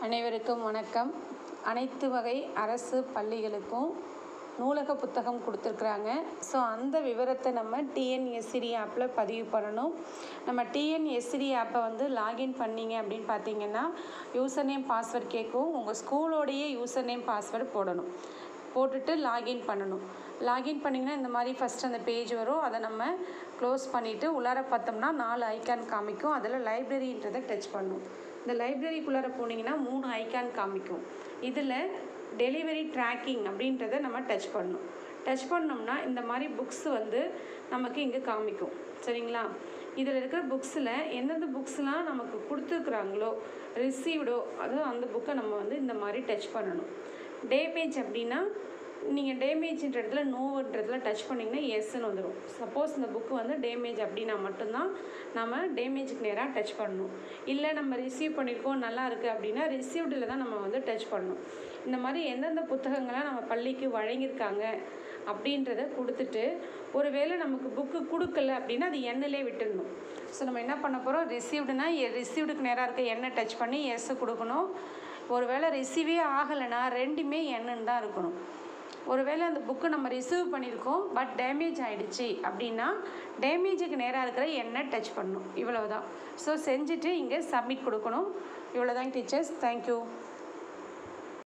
அனைவருக்கும் வணக்கம். அனைத்து வகை அரசு பள்ளிகளுக்கும் நூலக புத்தகம் கொடுத்துருக்குறாங்க. ஸோ அந்த விவரத்தை நம்ம டிஎன்எஸ்டி ஆப்பில் பதிவு பண்ணணும். நம்ம டிஎன்எஸ்டி ஆப்பை லாகின் பண்ணிங்க அப்படின்னு பார்த்தீங்கன்னா யூசர் நேம் பாஸ்வேர்டு கேட்கும். உங்கள் ஸ்கூலோடையே யூசர் நேம் பாஸ்வேர்டு போடணும். போட்டுட்டு லாகின் பண்ணணும். லாகின் பண்ணிங்கன்னா இந்த மாதிரி ஃபஸ்ட் அந்த பேஜ் வரும். அதை நம்ம க்ளோஸ் பண்ணிவிட்டு உள்ளார பார்த்தோம்னா 4 ஐக்கான் காமிக்கும். அதில் லைப்ரரின்றதை டச் பண்ணணும். இந்த லைப்ரரிக்குள்ளார போனீங்கன்னா 3 ஐக்கான் காமிக்கும். இதில் டெலிவரி ட்ராக்கிங் அப்படின்றத நம்ம டச் பண்ணணும். டச் பண்ணோம்னா இந்த மாதிரி புக்ஸ் நமக்கு இங்கே காமிக்கும். சரிங்களா? இதில் இருக்கிற புக்ஸில் எந்தெந்த புக்ஸ்லாம் நமக்கு கொடுத்துருக்குறாங்களோ ரிசீவ்டோ அதுவும் அந்த புக்கை நம்ம இந்த மாதிரி டச் பண்ணணும். டேமேஜ் அப்படின்னா நீங்கள் டேமேஜ்ன்ற இடத்துல நோன்றதுல டச் பண்ணிங்கன்னா எஸ்ன்னு வந்துடும். சப்போஸ் இந்த புக்கு டேமேஜ் அப்படின்னா மட்டும்தான் நம்ம டேமேஜுக்கு நேராக டச் பண்ணணும். இல்லை நம்ம ரிசீவ் பண்ணியிருக்கோம் நல்லா இருக்குது அப்படின்னா ரிசீவ்டில் தான் நம்ம டச் பண்ணணும். இந்த மாதிரி எந்தெந்த புத்தகங்கள்லாம் நம்ம பள்ளிக்கு வழங்கியிருக்காங்க அப்படின்றத கொடுத்துட்டு ஒருவேளை நமக்கு புக்கு கொடுக்கல அப்படின்னா அது எண்ணிலே விட்டுடணும். ஸோ நம்ம என்ன பண்ண போகிறோம், ரிசீவ்டுனா ரிசீவ்டுக்கு நேராக இருக்க எண்ணை டச் பண்ணி எஸ்ஸு கொடுக்கணும். ஒருவேளை ரிசீவே ஆகலைன்னா ரெண்டுமே எண்ணுன்னு தான் இருக்கணும். ஒருவேளை அந்த புக்கு நம்ம ரிசீவ் பண்ணியிருக்கோம் பட் டேமேஜ் ஆகிடுச்சி அப்படின்னா டேமேஜுக்கு நேராக இருக்கிற எண்ணை டச் பண்ணணும். இவ்வளவு தான். ஸோ செஞ்சுட்டு இங்கே சப்மிட் கொடுக்கணும். இவ்வளோ தான் டீச்சர்ஸ். தேங்க்யூ.